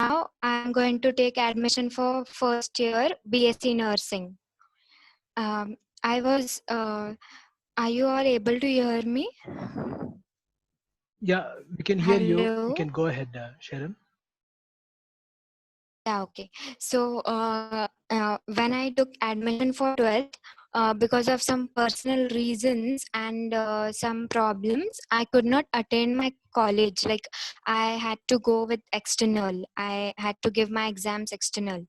now I'm going to take admission for first year BSc nursing. I was. Are you all able to hear me? Yeah, we can hear you. You Hello. can go ahead, Sharon. Yeah. Okay. So when I took admission for 12th, because of some personal reasons and some problems, I could not attend my college. Like I had to go with external. I had to give my exams external.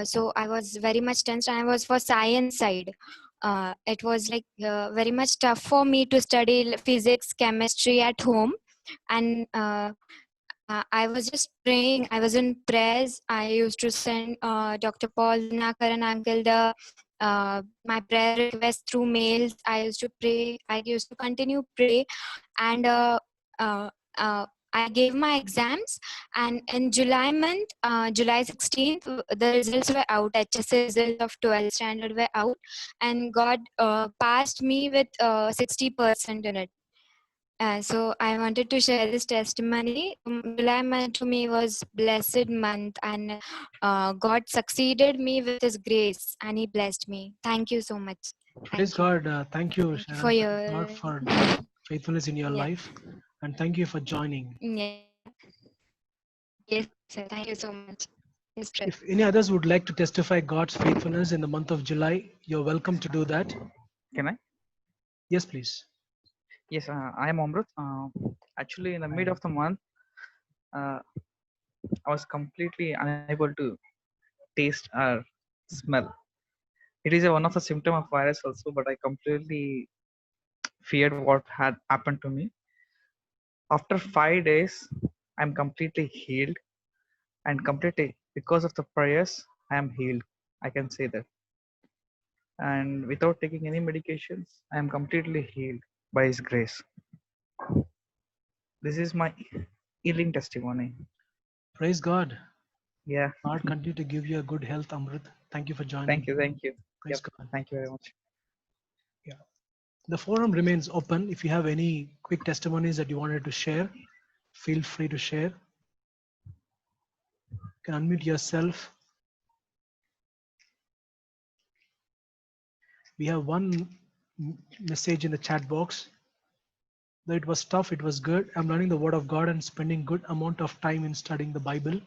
So I was very much tensed. I was for science side. It was like very much tough for me to study physics, chemistry at home, and I was just praying. I was in prayers. I used to send Dr. Paul Nakaran uncle my prayer request through mails. I used to pray. I used to continue pray, and uh, I gave my exams. And in July month, July 16th, the results were out. HSC result of 12th standard were out, and God passed me with 60% in it. So I wanted to share this testimony. July month to me was blessed month, and God succeeded me with His grace, and He blessed me. Thank you so much. Praise Thank you. God. Thank you, Thank you for Sharon. Praise God your for faithfulness in your yeah life. And thank you for joining. yeah yes sir. Thank you so much. Yes, sir. If any others would like to testify God's faithfulness in the month of July, you're welcome to do that. Can I? Yes, please. Yes, I am Amrut. Actually, in the mid of the month, uh, I was completely unable to taste or smell. It is one of the symptom of virus also, but I completely feared what had happened to me. After 5 days, I'm completely healed, and completely because of the prayers, I am healed. I can say that, and without taking any medications, I am completely healed by His grace. This is my healing testimony. Praise God. Yeah. God continue to give you a good health, Amrit. Thank you for joining. Thank you. Thank you. Praise Yep. God. Thank you very much. Yeah. The forum remains open. If you have any quick testimonies that you wanted to share, feel free to share. You can unmute yourself. We have one message in the chat box. Though it was tough, it was good. I'm learning the word of God and spending good amount of time in studying the Bible.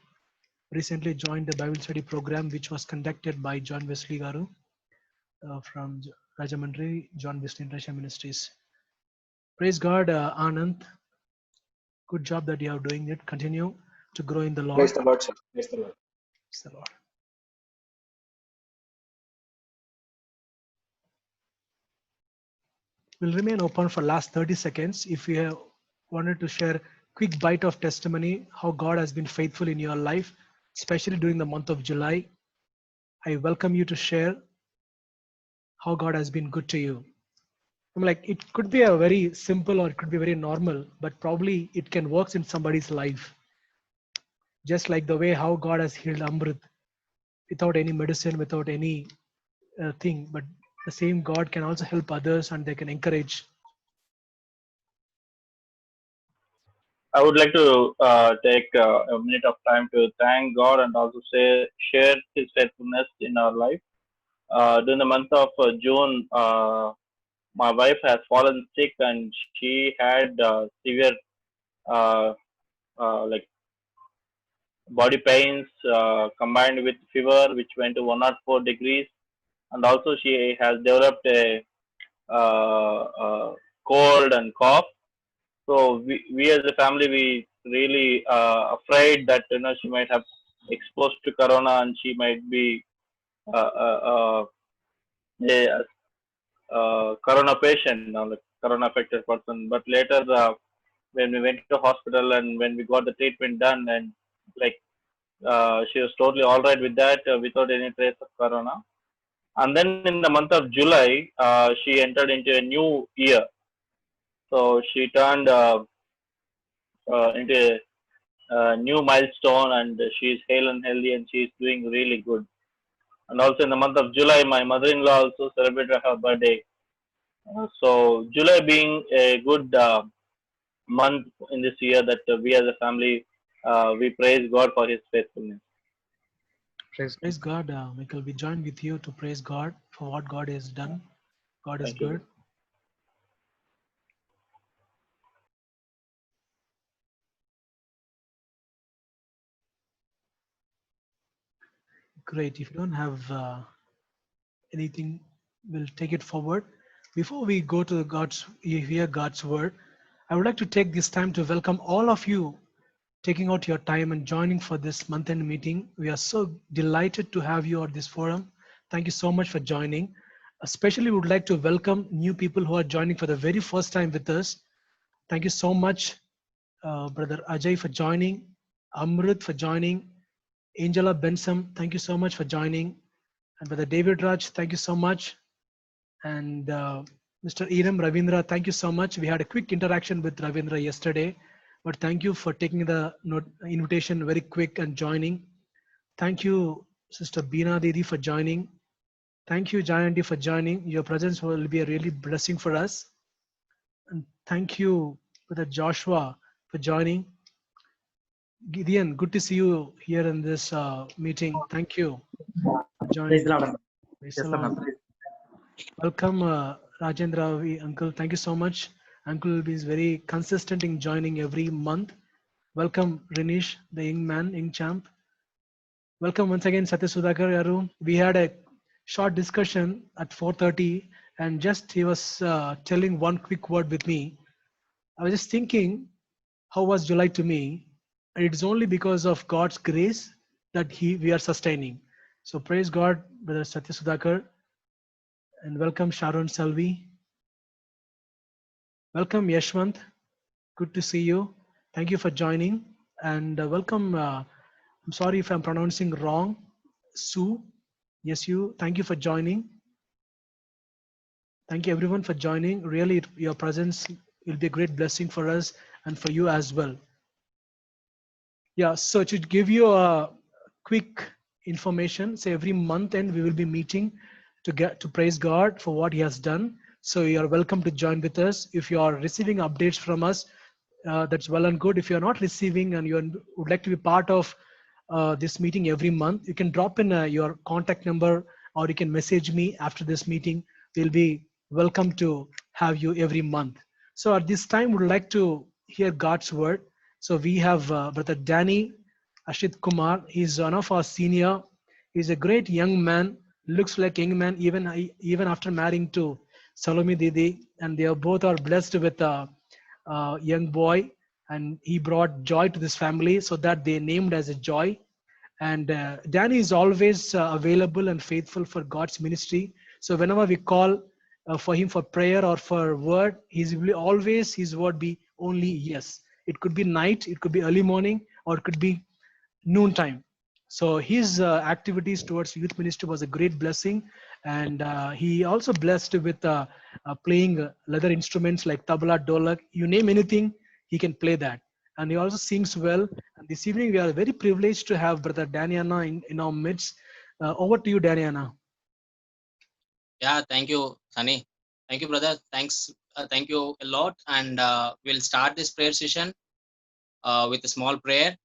Recently joined the Bible study program which was conducted by John Wesley Garu from Rajamandri, John Wesley International Ministries. Praise God, Anand. Good job that you are doing it. Continue to grow in the Lord. Praise the Lord, sir. Praise the Lord. Praise the Lord. We'll remain open for last 30 seconds. If you have wanted to share quick bite of testimony, how God has been faithful in your life, especially during the month of July, I welcome you to share how God has been good to you. I'm like, it could be a very simple or it could be very normal, but probably it can work in somebody's life. Just like the way how God has healed Amrit without any medicine, without any thing, but the same God can also help others and they can encourage. I would like to take a minute of time to thank God and also share His faithfulness in our life. During the month of June, my wife has fallen sick and she had severe uh, like body pains combined with fever, which went to 104 degrees, and also she has developed a cold and cough. So we as a family, we really afraid that she might have exposed to corona and she might be uh, uh, uh, a corona patient, like corona affected person. But later, when we went to hospital and when we got the treatment done, and like she was totally all right with that, without any trace of corona. And then in the month of July, she entered into a new year. So she turned into a new milestone, and she is hale and healthy, and she is doing really good. And also in the month of July, my mother-in-law also celebrated her birthday. So July being a good month in this year that we as a family we praise God for His faithfulness. Praise Praise God, Michael. We join with you to praise God for what God has done. God is Thank you. good. Great. If you don't have anything, we'll take it forward. Before we go to hear God's word, I would like to take this time to welcome all of you taking out your time and joining for this month-end meeting. We are so delighted to have you at this forum. Thank you so much for joining. Especially would like to welcome new people who are joining for the very first time with us. Thank you so much, Brother Ajay, for joining, Amrit for joining, Angela Benson, thank you so much for joining, and Brother David Raj, thank you so much, and Mr. Iram Ravindra, thank you so much. We had a quick interaction with Ravindra yesterday, but thank you for taking the invitation very quick and joining. Thank you, Sister Beena Didi, for joining. Thank you, Jayanti, for joining. Your presence will be a really blessing for us. And thank you, Brother Joshua, for joining. Gideon, good to see you here in this meeting. Thank you for Praise joining. the Lord. Praise Yes, the sir. Lord. Welcome, Rajendra Ravi, Uncle. Thank you so much. Uncle is very consistent in joining every month. Welcome, Rinish, the young man, young champ. Welcome once again, Satya Sudhakar Yaru. We had a short discussion at 4:30, and just he was telling one quick word with me. I was just thinking, how was July to me? And it's only because of God's grace that we are sustaining. So praise God, Brother Satya Sudhakar, and welcome Sharon Salvi. Welcome Yashwant. Good to see you. Thank you for joining. And welcome, I'm sorry if I'm pronouncing wrong, Sue. Yes, you. Thank you for joining. Thank you everyone for joining. Really, your presence will be a great blessing for us and for you as well. Yeah, so to give you a quick information, so every month end we will be meeting to get to praise God for what He has done. So you are welcome to join with us. If you are receiving updates from us, that's well and good. If you are not receiving and you would like to be part of this meeting every month, you can drop in your contact number or you can message me after this meeting. We'll be welcome to have you every month. So at this time, we would like to hear God's word. So we have Brother Danny Ashit Kumar. He's one of our senior. He's a great young man. Looks like young man even after marrying to Salome Didi, and they are both are blessed with a young boy. And he brought joy to this family, so that they named as a Joy. And Danny is always available and faithful for God's ministry. So whenever we call for him for prayer or for word, always his word be only yes. It could be night, it could be early morning, or it could be noontime. So his activities towards youth ministry was a great blessing, and he also blessed with playing leather instruments like tabla, dolak. You name anything, he can play that, and he also sings well. And this evening we are very privileged to have Brother Daniana in our midst. Over to you, Daniana. Yeah, thank you, Sunny. Thank you, brother. Thank you a lot. And we'll start this prayer session with a small prayer.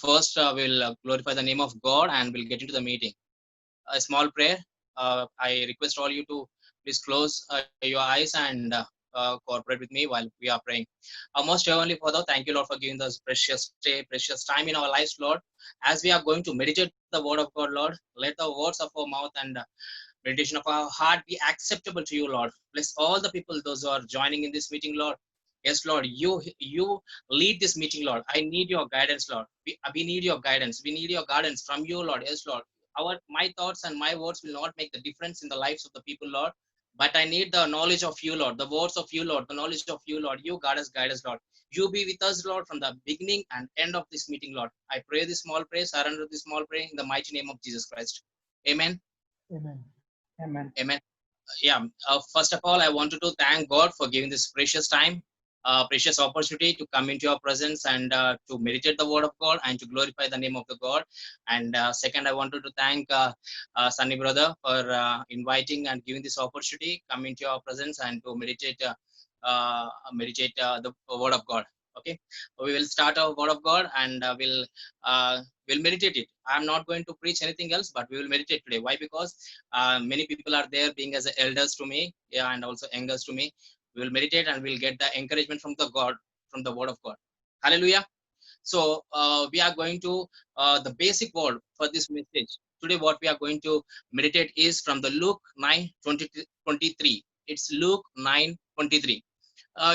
First, we'll glorify the name of God and we'll get into the meeting. A small prayer. I request all you to please close your eyes and cooperate with me while we are praying. Most heavenly Father, thank you, Lord, for giving us precious day, precious time in our lives, Lord. As we are going to meditate the word of God, Lord, let the words of our mouth and meditation of our heart be acceptable to you, Lord. Bless all the people, those who are joining in this meeting, Lord. Yes, Lord, you lead this meeting, Lord. I need your guidance, Lord. We need your guidance. We need your guidance from you, Lord. Yes, Lord. My thoughts and my words will not make the difference in the lives of the people, Lord. But I need the knowledge of you, Lord, the words of you, Lord, the knowledge of you, Lord. You guide us, Lord. You be with us, Lord, from the beginning and end of this meeting, Lord. I pray this small prayer, surrender this small prayer in the mighty name of Jesus Christ. Amen. Amen. Amen. Amen. Yeah. First of all, I wanted to thank God for giving this precious time, precious opportunity to come into your presence and to meditate the word of God and to glorify the name of the God. And second, I wanted to thank Sunny brother for inviting and giving this opportunity, come into your presence and to meditate the word of God. Okay, we will start our word of God, and we'll meditate it. I'm not going to preach anything else, but we will meditate today. Why? Because many people are there being as elders to me, yeah, and also youngers to me. We will meditate and we'll get the encouragement from the God, from the word of God. Hallelujah. So we are going to the basic word for this message today. What we are going to meditate is from the Luke 9:23. It's Luke 9:23.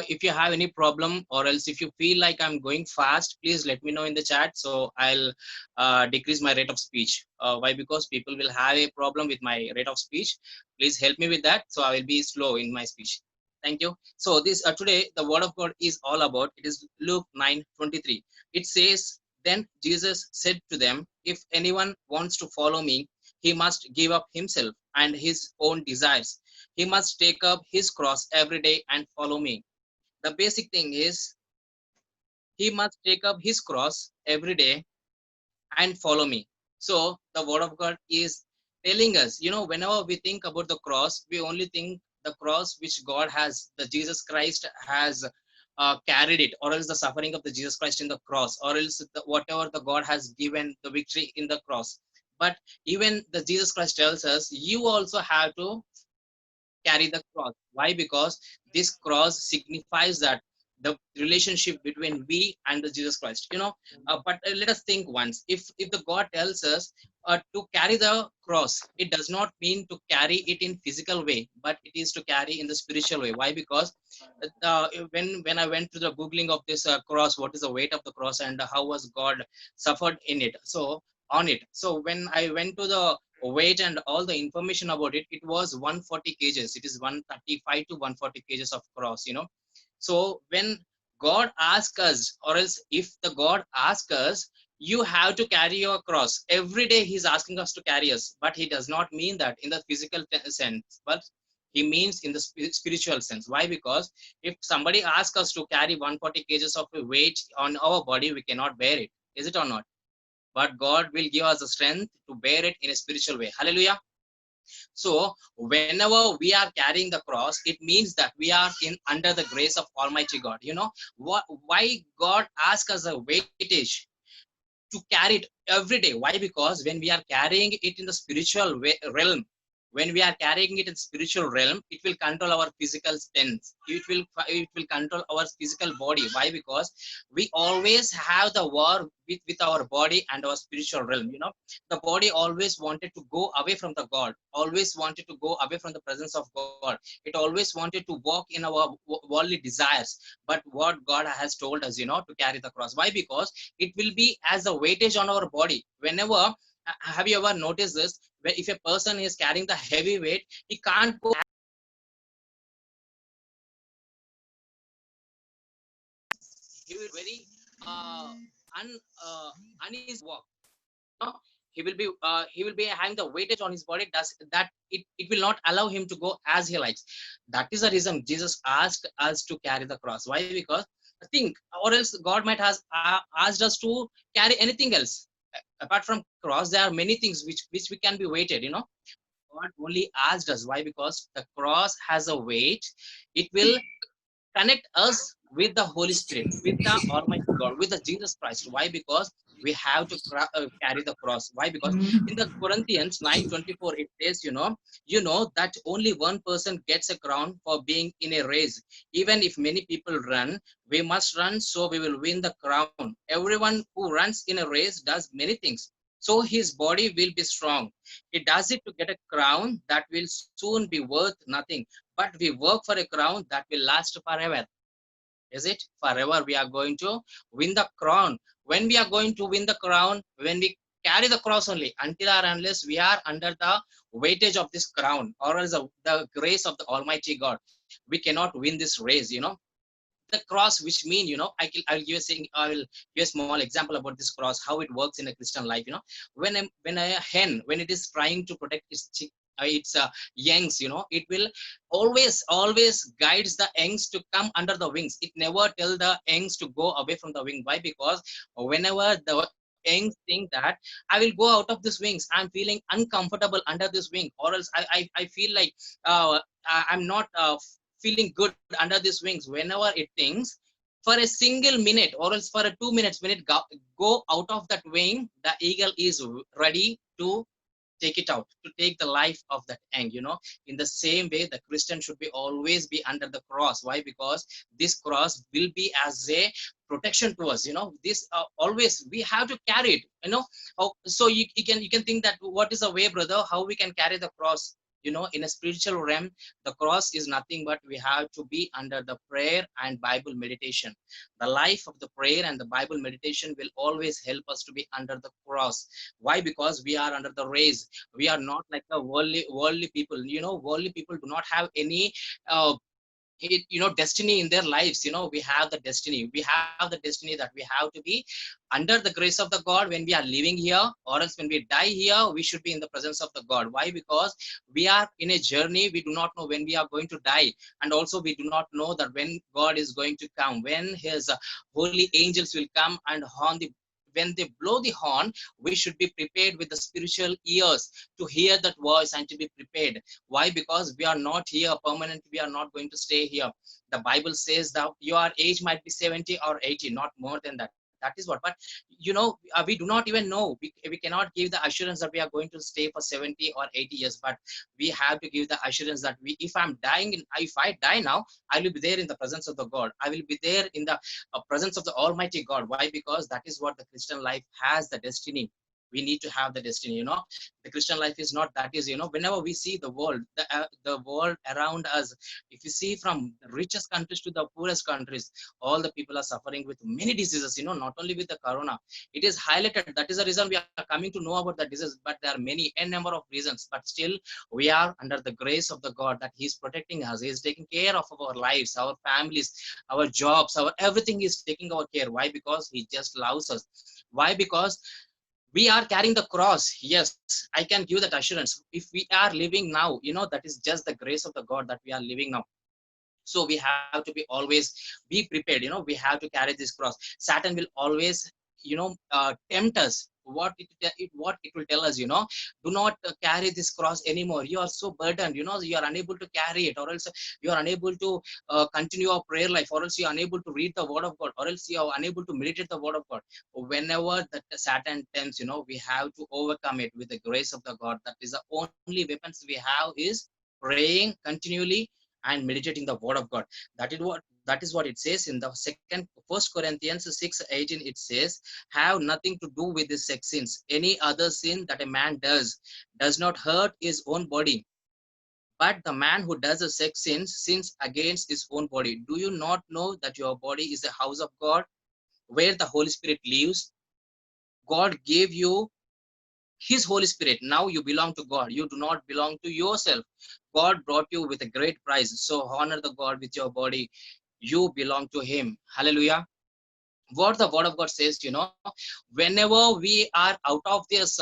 If you have any problem, or else if you feel like I'm going fast, please let me know in the chat, so I'll decrease my rate of speech. Why? Because people will have a problem with my rate of speech. Please help me with that, so I will be slow in my speech. Thank you. So this today the word of God is all about. It is Luke 9:23. It says, then Jesus said to them, if anyone wants to follow me, he must give up himself and his own desires. He must take up his cross every day and follow me. The basic thing is he must take up his cross every day and follow me. So the word of God is telling us, whenever we think about the cross, we only think the cross which God has, the Jesus Christ has carried it, or else the suffering of the Jesus Christ in the cross, or else whatever the God has given the victory in the cross. But even the Jesus Christ tells us, you also have to carry the cross. Why? Because this cross signifies that the relationship between we and the Jesus Christ. But let us think once. If the God tells us to carry the cross, it does not mean to carry it in physical way, but it is to carry in the spiritual way. Why? Because when I went to the googling of this cross, what is the weight of the cross and how was God suffered in it? So on it. So when I went to the weight and all the information about it, it was 140 kgs. It is 135 to 140 kgs of cross. So when God asks us, or else if the God asks us, you have to carry your cross every day, he's asking us to carry us, but he does not mean that in the physical sense, but he means in the spiritual sense. Why? Because if somebody asks us to carry 140 kgs of weight on our body, we cannot bear it. Is it or not? But God will give us the strength to bear it in a spiritual way. Hallelujah. So whenever we are carrying the cross, it means that we are in under the grace of Almighty God. Why God asks us a weightage to carry it every day? Why? Because when we are carrying it in the spiritual realm, when we are carrying it in spiritual realm, it will control our physical stance. It will control our physical body. Why? Because we always have the war with our body and our spiritual realm. The body always wanted to go away from the God, always wanted to go away from the presence of God. It always wanted to walk in our worldly desires. But what God has told us, to carry the cross. Why? Because it will be as a weightage on our body. Whenever have you ever noticed this? If a person is carrying the heavy weight, he can't go. He will very uneasy walk. No, he will be having the weightage on his body. Does that it will not allow him to go as he likes. That is the reason Jesus asked us to carry the cross. Why? Because think, or else God might has asked us to carry anything else. Apart from cross, there are many things which we can be weighted. God only asked us. Why? Because the cross has a weight. It will connect us with the Holy Spirit, with the Almighty God, with the Jesus Christ. Why? Because we have to carry the cross. Why? Because in the Corinthians 9:24 it says, that only one person gets a crown for being in a race. Even if many people run, we must run so we will win the crown. Everyone who runs in a race does many things, so his body will be strong. He does it to get a crown that will soon be worth nothing, but we work for a crown that will last forever. Is it? Forever we are going to win the crown. When we are going to win the crown? When we carry the cross only, until or unless we are under the weightage of this crown, or as the grace of the Almighty God, we cannot win this race. The cross, which mean, I will give a small example about this cross, how it works in a Christian life. When a hen, when it is trying to protect its youngs, it will always guides the youngs to come under the wings. It never tell the youngs to go away from the wing. Why? Because whenever the youngs think that I will go out of this wings, I'm feeling uncomfortable under this wing, or else I feel like I'm not feeling good under these wings. Whenever it thinks, for a single minute or else for a 2 minutes when it go out of that wing, the eagle is ready to take it out, to take the life of that young. In the same way, the Christian should be always be under the cross. Why? Because this cross will be as a protection to us. This always we have to carry it. So you can think that what is the way, brother, how we can carry the cross. In a spiritual realm, the cross is nothing but we have to be under the prayer and Bible meditation. The life of the prayer and the Bible meditation will always help us to be under the cross. Why? Because we are under the race. We are not like the worldly people. Worldly people do not have any destiny in their lives. We have the destiny. We have the destiny that we have to be under the grace of the God when we are living here, or else when we die here, we should be in the presence of the God. Why? Because we are in a journey. We do not know when we are going to die, and also we do not know that when God is going to come, when his holy angels will come and horn the when they blow the horn. We should be prepared with the spiritual ears to hear that voice and to be prepared. Why? Because we are not here permanent. We are not going to stay here. The Bible says that your age might be 70 or 80, not more than that. That is what. But we do not even know. We cannot give the assurance that we are going to stay for 70 or 80 years. But we have to give the assurance that if I die now, I will be there in the presence of the God. I will be there in the presence of the Almighty God. Why? Because that is what the Christian life has, the destiny. We need to have the destiny. The Christian life is not that is. Whenever we see the world around us, if you see from the richest countries to the poorest countries, all the people are suffering with many diseases. Not only with the corona. It is highlighted. That is the reason we are coming to know about the disease. But there are many n number of reasons. But still, we are under the grace of the God, that he is protecting us. He is taking care of our lives, our families, our jobs, our everything is taking our care. Why? Because he just loves us. Why? Because we are carrying the cross. Yes, I can give that assurance. If we are living now, that is just the grace of the God that we are living now. So we have to be always be prepared. We have to carry this cross. Satan will always tempt us. What it will tell us, do not carry this cross anymore. You are so burdened. You are unable to carry it, or else you are unable to continue your prayer life, or else you are unable to read the word of God, or else you are unable to meditate the word of God. Whenever that Satan tempts, we have to overcome it with the grace of the God. That is the only weapons we have, is praying continually and meditating the word of God. That is what it says in the First Corinthians 6:18. It says, have nothing to do with the sex sins. Any other sin that a man does not hurt his own body. But the man who does a sex sins against his own body. Do you not know that your body is a house of God, where the Holy Spirit lives? God gave you his Holy Spirit. Now you belong to God. You do not belong to yourself. God brought you with a great price. So honor the God with your body. You belong to him. Hallelujah. What the word of God says, whenever we are out of this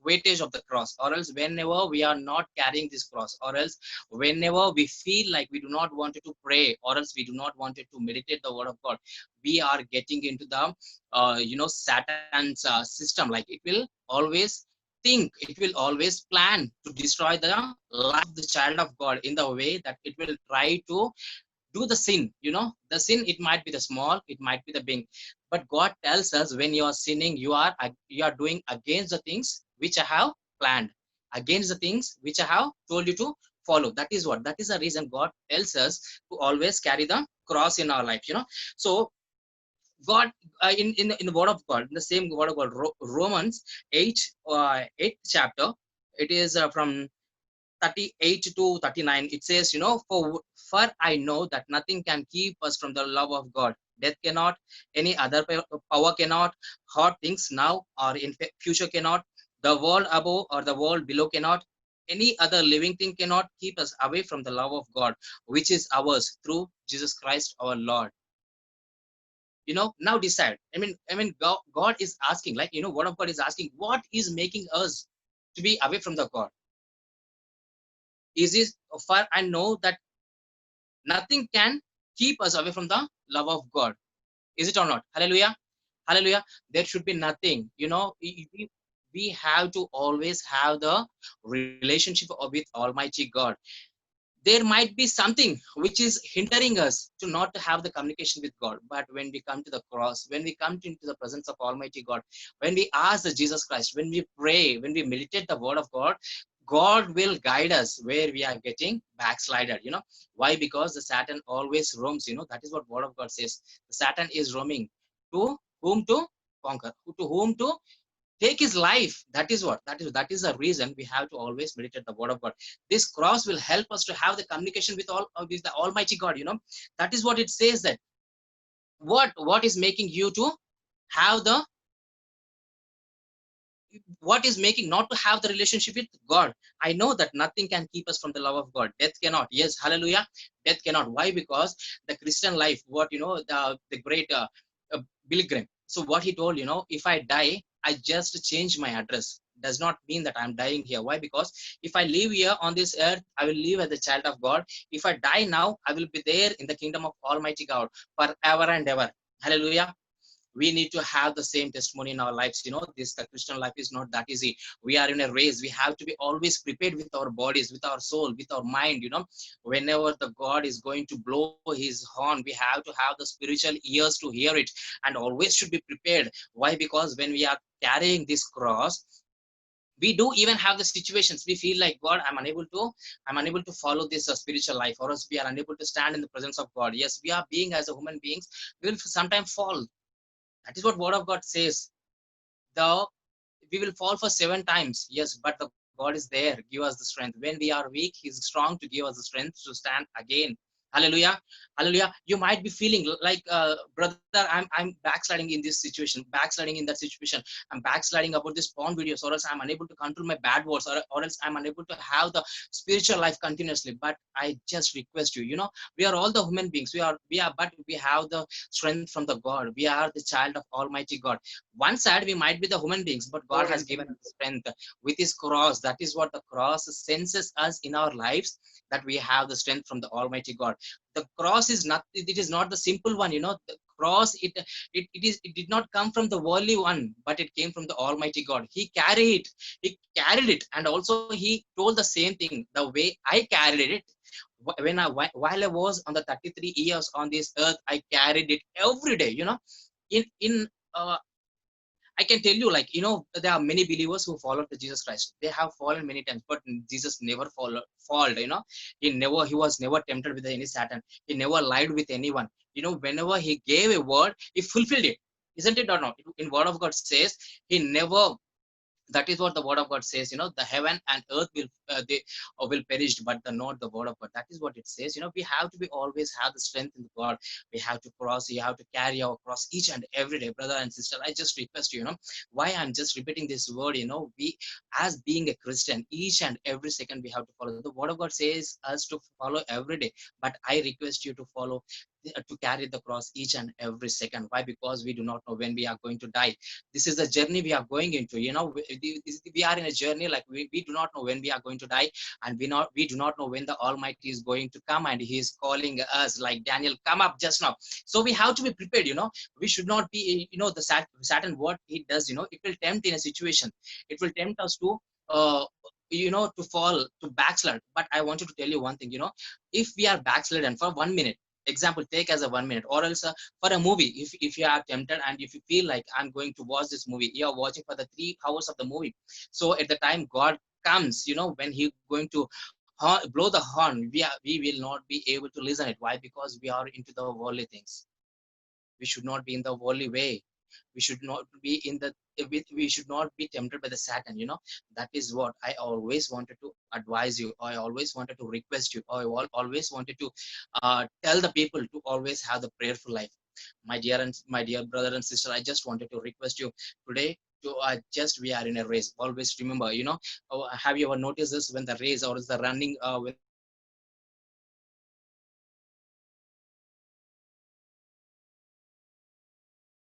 weightage of the cross, or else whenever we are not carrying this cross, or else whenever we feel like we do not want to pray, or else we do not want to meditate the word of God, we are getting into the Satan's system. Like, it will always think, it will always plan to destroy the life of the child of God in the way that it will try to do the sin. The sin, it might be the small, it might be the big. But God tells us, when you are sinning, you are doing against the things which I have planned, against the things which I have told you to follow. That is the reason God tells us to always carry the cross in our life. So God, in the word of God, in the same word of God, Romans 8th chapter, it is from 38 to 39. It says, for I know that nothing can keep us from the love of God. Death cannot, any other power cannot, hard things now or in future cannot, the world above or the world below cannot, any other living thing cannot keep us away from the love of God, which is ours through Jesus Christ our Lord. Now decide. God is asking, like, word of God is asking, what is making us to be away from the God? Is this, for I know that nothing can keep us away from the love of God. Is it or not? Hallelujah. Hallelujah. There should be nothing. We have to always have the relationship with Almighty God. there might be something which is hindering us to not have the communication with God. But when we come to the cross, when we come into the presence of Almighty God, when we ask the Jesus Christ, when we pray, when we meditate the word of God, God will guide us where we are getting backslided. Why? Because the Satan always roams. That is what word of God says. The Satan is roaming to whom to conquer, to whom to take his life. That is the reason we have to always meditate the word of God. This cross will help us to have the communication with the Almighty God. That is what it says, that what is making you to have the what is making not to have the relationship with God. I know that nothing can keep us from the love of God. Death cannot. Yes, hallelujah. Death cannot. Why? Because the Christian life, what the great Billy Graham. So what he told, if I die, I just change my address. Does not mean that I'm dying here. Why? Because if I live here on this earth, I will live as a child of God. If I die now, I will be there in the kingdom of Almighty God forever and ever. Hallelujah. We need to have the same testimony in our lives. This the Christian life is not that easy. We are in a race. We have to be always prepared with our bodies, with our soul, with our mind. Whenever the God is going to blow his horn, we have to have the spiritual ears to hear it, and always should be prepared. Why? Because when we are carrying this cross, we do even have the situations we feel like, God, I'm unable to follow this spiritual life, or else we are unable to stand in the presence of God. Yes, we are being as a human beings, we will sometimes fall. That is what word of God says. The We will fall for 7 times. Yes, but the God is there, give us the strength. When we are weak, He's strong to give us the strength to stand again. Hallelujah. Hallelujah. You might be feeling like, brother, I'm backsliding in this situation, backsliding in that situation. I'm backsliding about this porn videos, or else I'm unable to control my bad words, or else I'm unable to have the spiritual life continuously. But I just request you, we are all the human beings. But we have the strength from the God. We are the child of Almighty God. One side we might be the human beings, but God has given us strength with his cross. That is what the cross senses us in our lives, that we have the strength from the Almighty God. The cross is not, it is not the simple one. The cross, it did not come from the worldly one, but it came from the Almighty God. He carried it, and also he told the same thing, the way I carried it. While I was on the 33 years on this earth, I carried it every day. In I can tell you, like, there are many believers who followed the Jesus Christ. They have fallen many times, but Jesus never fall. He was never tempted with any Satan. He never lied with anyone. Whenever he gave a word, he fulfilled it. Isn't it or not? In Word of God says, he never, that is what the word of God says. The heaven and earth will perish, but not the word of God. That is what it says. We have to be always have the strength in God. We have to cross, you have to carry our cross each and every day. Brother and sister, I just request you, why I'm just repeating this word. We, as being a Christian, each and every second we have to follow. The word of God says us to follow every day, but I request you to follow, to carry the cross each and every second. Why? Because we do not know when we are going to die. This is a journey we are going into. We are in a journey, like we do not know when we are going to die, and we do not know when the Almighty is going to come, and he is calling us, like Daniel, come up just now. So we have to be prepared. We should not be, the Satan, what he does, it will tempt in a situation. It will tempt us to to fall, to backslide. But I wanted to tell you one thing. If we are backslidden for 1 minute, example, take as a 1 minute, or else for a movie, if you are tempted and if you feel like, I'm going to watch this movie, you are watching for the 3 hours of the movie. So at the time God comes, when he going to blow the horn, we will not be able to listen it. Why? Because we are into the worldly things. We should not be in the worldly way. We should not be in the we should not be tempted by the Satan. That is what I always wanted to advise you. I always wanted to request you. I always wanted to tell the people to always have the prayerful life. My dear brother and sister, I just wanted to request you today to we are in a race. Always remember, have you ever noticed this? When the race, or is the running, when the race is going on, the runner always tries to run fast, but the race is going on.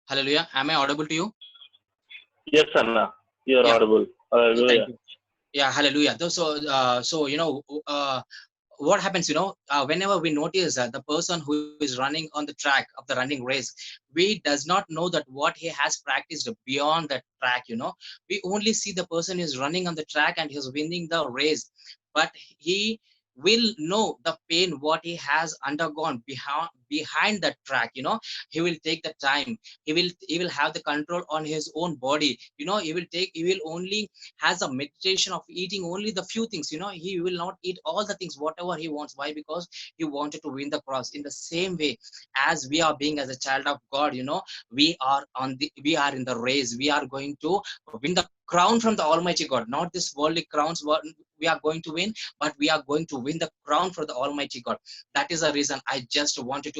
Hallelujah. Am I audible to you? Yes, Anna, you're Yeah. audible. Hallelujah. Thank you. Yeah, hallelujah. So what happens, whenever we notice the person who is running on the track of the running race, we does not know that what he has practiced beyond that track. We only see the person is running on the track and he's winning the race, but he will know the pain what he has undergone behind that track. He will take the time, he will have the control on his own body. He will only has a meditation of eating only the few things. He will not eat all the things whatever he wants. Why? Because he wanted to win the cross. In the same way, as we are being as a child of God, we are in the race. We are going to win the crown from the Almighty God, not this worldly crowns what we are going to win, but we are going to win the crown for the Almighty God. That is the reason I just wanted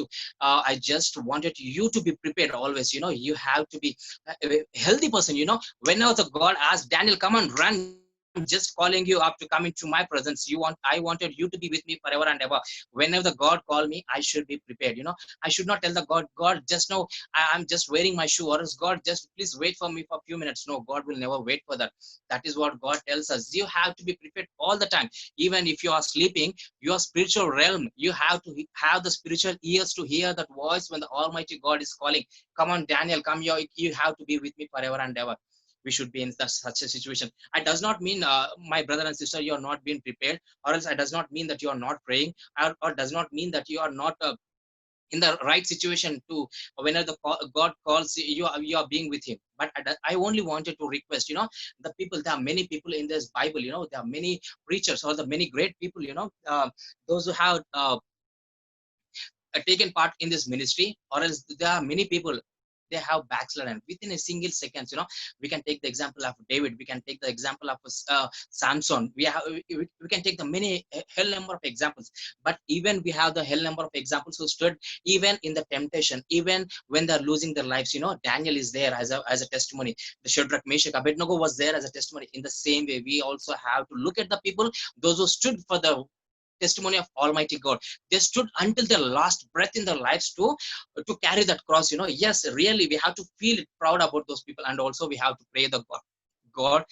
you to be prepared always. You have to be a healthy person. Whenever the God asked Daniel, come on, run, I'm just calling you up to come into my presence. I wanted you to be with me forever and ever. Whenever the God called me, I should be prepared. I should not tell the God, just know I'm just wearing my shoe, or else God, just please wait for me for a few minutes. No, God will never wait for that. That is what God tells us. You have to be prepared all the time. Even if you are sleeping, your spiritual realm, you have to have the spiritual ears to hear that voice when the Almighty God is calling. Come on, Daniel, come here. You have to be with me forever and ever. We should be in such a situation. It does not mean, my brother and sister, you are not being prepared, or else it does not mean that you are not praying, or does not mean that you are not in the right situation to whenever God calls you, you are being with him. But I only wanted to request, the people, there are many people in this Bible, there are many preachers or the many great people, those who have taken part in this ministry, or else there are many people, they have backslidden within a single seconds. We can take the example of David, we can take the example of Samson, we can take the many hell number of examples. But even we have the hell number of examples who stood even in the temptation, even when they're losing their lives. Daniel is there as a testimony. The Shadrach, Meshach, Abednego was there as a testimony. In the same way, we also have to look at the people, those who stood for the testimony of Almighty God. They stood until their last breath in their lives to carry that cross. Yes, really, we have to feel proud about those people, and also we have to pray the God,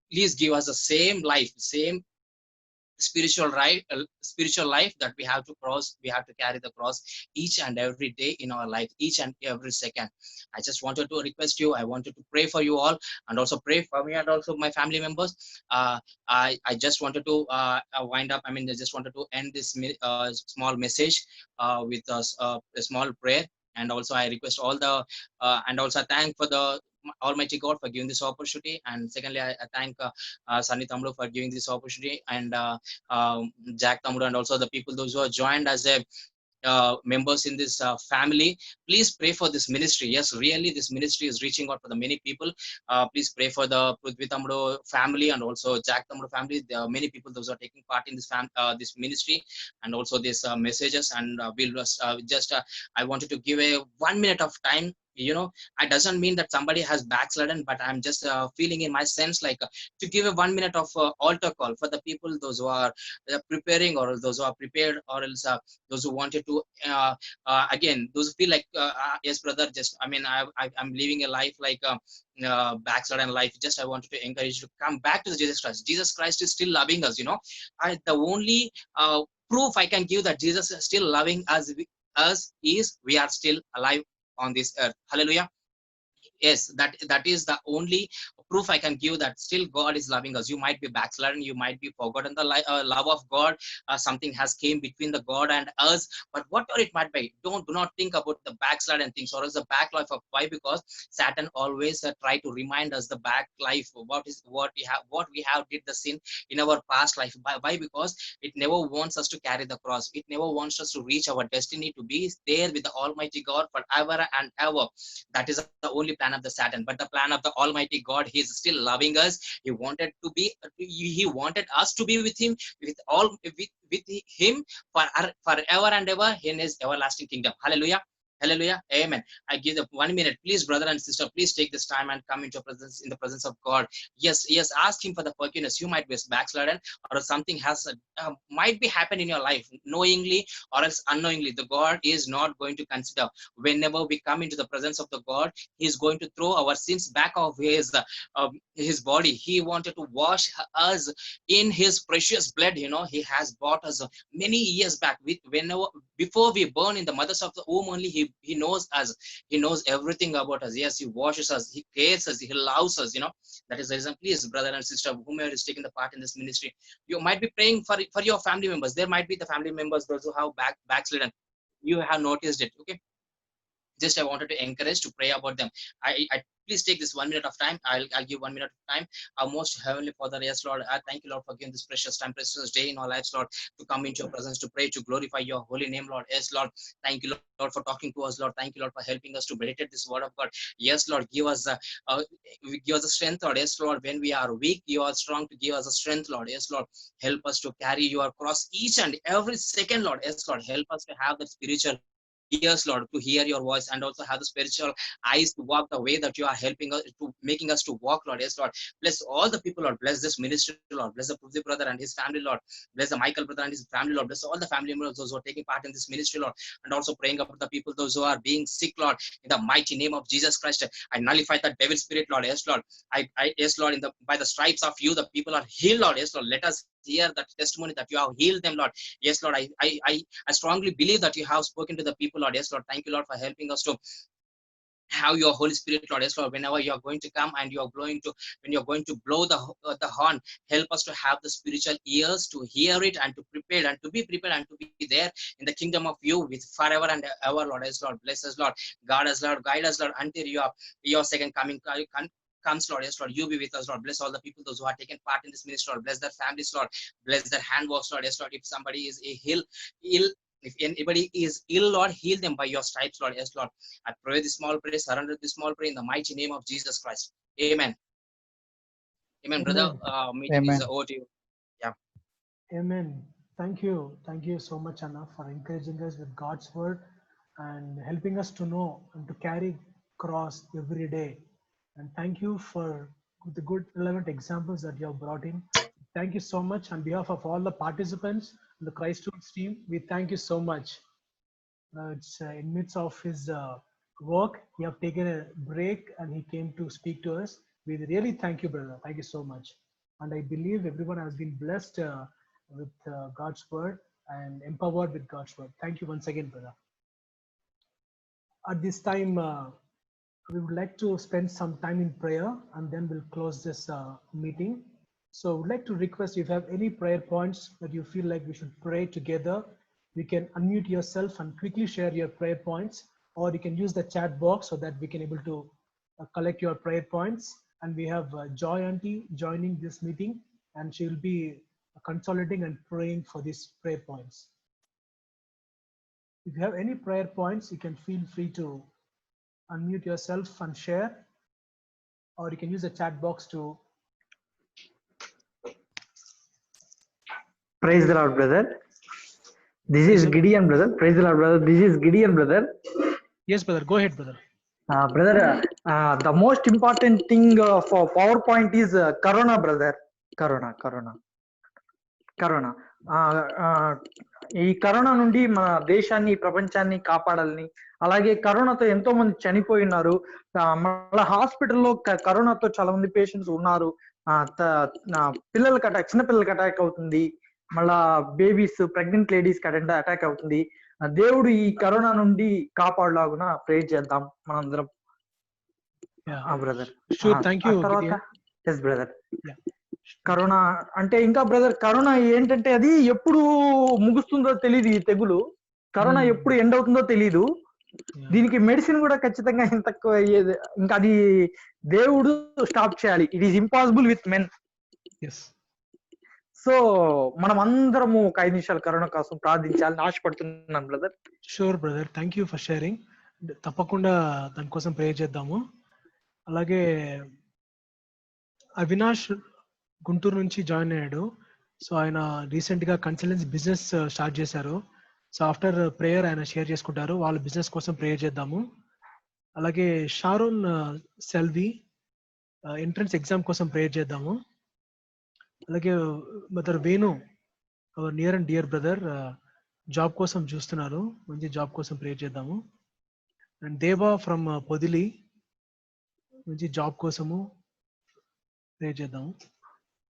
please give us the same life, same spiritual life, that we have to carry the cross each and every day in our life, each and every second. I just wanted to request you, I wanted to pray for you all, and also pray for me and also my family members. I just wanted to wind up, I just wanted to end this small message with a small prayer. And also I request all the and also thank for the Almighty God for giving this opportunity. And secondly, I thank Sunny Tamlu for giving this opportunity, and Jack Tamlu, and also the people those who are joined as a members in this family. Please pray for this ministry. Yes, really, this ministry is reaching out for the many people. Please pray for the Prithvi Tamru family and also Jack Tamru family. There are many people those are taking part in this ministry, and also these messages. And we'll just I wanted to give a 1 minute of time. It doesn't mean that somebody has backslidden, but I'm just feeling in my sense like to give a 1 minute of altar call for the people, those who are preparing, or those who are prepared, or else those who wanted to again, those who feel like yes brother, just I'm living a life like backslidden life. Just I wanted to encourage you to come back to Jesus Christ. Jesus Christ is still loving us. The only proof I can give that Jesus is still loving us is we are still alive on this earth. Hallelujah. Yes, that is the only proof I can give that still God is loving us. You might be backslidden, you might be forgotten the love of God. Something has came between the God and us, but whatever it might be, do not think about the backslidden things or as the back life of. Why? Because Satan always try to remind us the back life, what we have did the sin in our past life. Why? Because it never wants us to carry the cross. It never wants us to reach our destiny, to be there with the Almighty God forever and ever. That is the only plan of the Satan. But the plan of the Almighty God, he is still loving us. He wanted us to be with him, with him forever and ever in his everlasting kingdom. Hallelujah. Hallelujah. Amen. I give the 1 minute. Please, brother and sister, please take this time and come into your presence, in the presence of God. Yes, yes. Ask Him for the forgiveness. You might be backslidden, or something has might be happened in your life, knowingly or else unknowingly. The God is not going to consider. Whenever we come into the presence of the God, He is going to throw our sins back of His body. He wanted to wash us in His precious blood. He has bought us many years back. Whenever before we born in the mothers of the womb only, he knows us. He knows everything about us. Yes, He washes us, He cares us, He loves us. That is the reason. Please, brother and sister, whomever is taking the part in this ministry, you might be praying for your family members. There might be the family members, those who have backslidden. You have noticed it. Okay, just I wanted to encourage to pray about them. I please take this 1 minute of time. I'll give 1 minute of time. Our most heavenly Father, yes, Lord, I thank you, Lord, for giving this precious time, precious day in our lives, Lord, to come into your presence, to pray, to glorify your holy name, Lord. Yes, Lord, thank you, Lord, for talking to us, Lord. Thank you, Lord, for helping us to meditate this word of God. Yes, Lord, give us the strength, Lord. Yes, Lord, when we are weak, you are strong to give us the strength, Lord. Yes, Lord, help us to carry your cross each and every second, Lord. Yes, Lord, help us to have that spiritual ears, Lord, to hear your voice, and also have the spiritual eyes to walk the way that you are helping us to, making us to walk, Lord. Yes, Lord. Bless all the people, Lord. Bless this ministry, Lord. Bless the Prithvi brother and his family, Lord. Bless the Michael brother and his family, Lord. Bless all the family members, those who are taking part in this ministry, Lord. And also praying about the people, those who are being sick, Lord. In the mighty name of Jesus Christ, I nullify that devil spirit, Lord. Yes, Lord. Yes, Lord, by the stripes of you, the people are healed, Lord. Yes, Lord. Let us hear that testimony that you have healed them, Lord. Yes, Lord. I strongly believe that you have spoken to the people, Lord. Yes, Lord. Thank you, Lord, for helping us to have your Holy Spirit, Lord. Yes, Lord. Whenever you are going to come and when you're going to blow the horn, help us to have the spiritual ears to hear it and to prepare and to be prepared and to be there in the kingdom of you with forever and ever, Lord. Yes, Lord. Bless us, Lord. Guide us, Lord. Guide us, Lord, until your second coming comes, Lord. Yes, Lord. You be with us, Lord. Bless all the people, those who are taking part in this ministry, Lord. Bless their families, Lord. Bless their handworks, Lord. Yes, Lord. If somebody is ill, if anybody is ill, Lord, heal them by your stripes, Lord. Yes, Lord. I pray this small prayer, surrender this small prayer in the mighty name of Jesus Christ. Amen. Amen, brother. Amen. Meeting is over to you. Yeah. Amen. Thank you. Thank you so much, Anna, for encouraging us with God's word and helping us to know and to carry cross every day. And thank you for the good relevant examples that you have brought in. Thank you so much on behalf of all the participants in the Christ Tools team. We thank you so much. It's in midst of his work, he have taken a break and he came to speak to us. We really thank you, brother. Thank you so much. And I believe everyone has been blessed with God's word and empowered with God's word. Thank you once again, brother. At this time, we would like to spend some time in prayer and then we'll close this meeting. So I would like to request if you have any prayer points that you feel like we should pray together, you can unmute yourself and quickly share your prayer points, or you can use the chat box so that we can able to collect your prayer points. And we have Joy Auntie joining this meeting, and she will be consolidating and praying for these prayer points. If you have any prayer points, you can feel free to unmute yourself and share, or you can use the chat box to. Praise the Lord, brother. This is Gideon, brother. Praise the Lord, brother. This is Gideon, brother. Yes, brother. Go ahead, brother. Brother, the most important thing for PowerPoint is Corona, brother. Corona. ఈ corona నుండి మన దేశాన్ని ప్రపంచాన్ని కాపాడాలని, అలాగే కరోనాతో ఎంతో మంది చనిపోయి ఉన్నారు. మళ్ళీ హాస్పిటల్లో కరోనాతో చాలా మంది పేషెంట్స్ ఉన్నారు. పిల్లలకి అటాక్, చిన్న పిల్లలకి అటాక్ అవుతుంది. మళ్ళా బేబీస్, ప్రెగ్నెంట్ లేడీస్ కి అటాక్ అవుతుంది. దేవుడు ఈ కరోనా నుండి కాపాడులాగున ప్రే చేద్దాం మనందరం. బ్రదర్. తర్వాత ఎస్ బ్రదర్. కరోనా అంటే ఇంకా బ్రదర్, కరోనా ఏంటంటే అది ఎప్పుడు ముగుస్తుందో తెలియదు. ఈ తెగులు కరోనా ఎప్పుడు ఎండ్ అవుతుందో తెలియదు. దీనికి మెడిసిన్ కూడా ఖచ్చితంగా ఇంత తక్కువ అయ్యేది. ఇంకా అది దేవుడు స్టాప్ చేయాలి. It is impossible with men. So మనం అందరము ఒక 5 నిమిషాలు కరోనా కోసం ప్రార్థించాలని ఆశపడుతున్నాను brother. Sure brother, thank you for sharing. తప్పకుండా దానికోసం ప్రే చేద్దాము. అలాగే అవినాష్ గుంటూరు నుంచి జాయిన్ అయ్యాడు. సో ఆయన రీసెంట్ గా కన్సల్టెన్సీ బిజినెస్ స్టార్ట్ చేశారు. సో ఆఫ్టర్ ప్రేయర్ ఆయన షేర్ చేసుకుంటారు. వాళ్ళ బిజినెస్ కోసం ప్రేయర్ చేద్దాము. అలాగే షారోన్ సెల్వి ఎంట్రన్స్ ఎగ్జామ్ కోసం ప్రేయర్ చేద్దాము. అలాగే mother Venu our near and dear brother job కోసం చూస్తున్నారు, మంచి జాబ్ కోసం ప్రేయర్ చేద్దాము. అండ్ దేవా ఫ్రమ్ పొదిలి మంచి జాబ్ కోసము ప్రేయర్ చేద్దాము.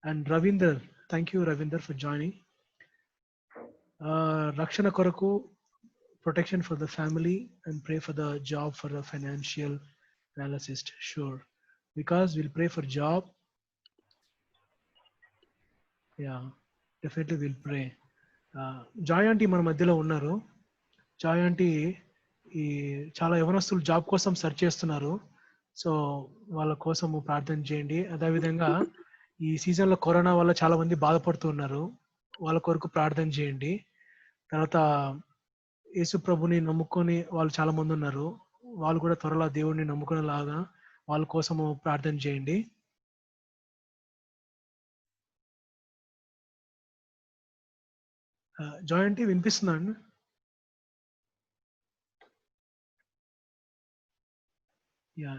And Ravinder, thank you Ravinder for joining. రక్షణ కొరకు, protection for the family, and pray for the job for the financial analyst. Sure, because we'll pray for job. Yeah, definitely we'll pray. Joy aunty మన మధ్యలో ఉన్నారు. Joy aunty ఈ చాలా యవనస్తులు job కోసం search చేస్తున్నారు. సో వాళ్ళ కోసము ప్రార్థన చేయండి. అదేవిధంగా ఈ సీజన్లో కరోనా వల్ల చాలా మంది బాధపడుతూ ఉన్నారు, వాళ్ళ కొరకు ప్రార్థన చేయండి. తర్వాత యేసు ప్రభుని నమ్ముకొని వాళ్ళు చాలా మంది ఉన్నారు, వాళ్ళు కూడా త్వరలో దేవుడిని నమ్ముకునేలాగా వాళ్ళ కోసము ప్రార్థన చేయండి. జాయ్ ఆంటీ వినిపిస్తుందా అండి? Yeah,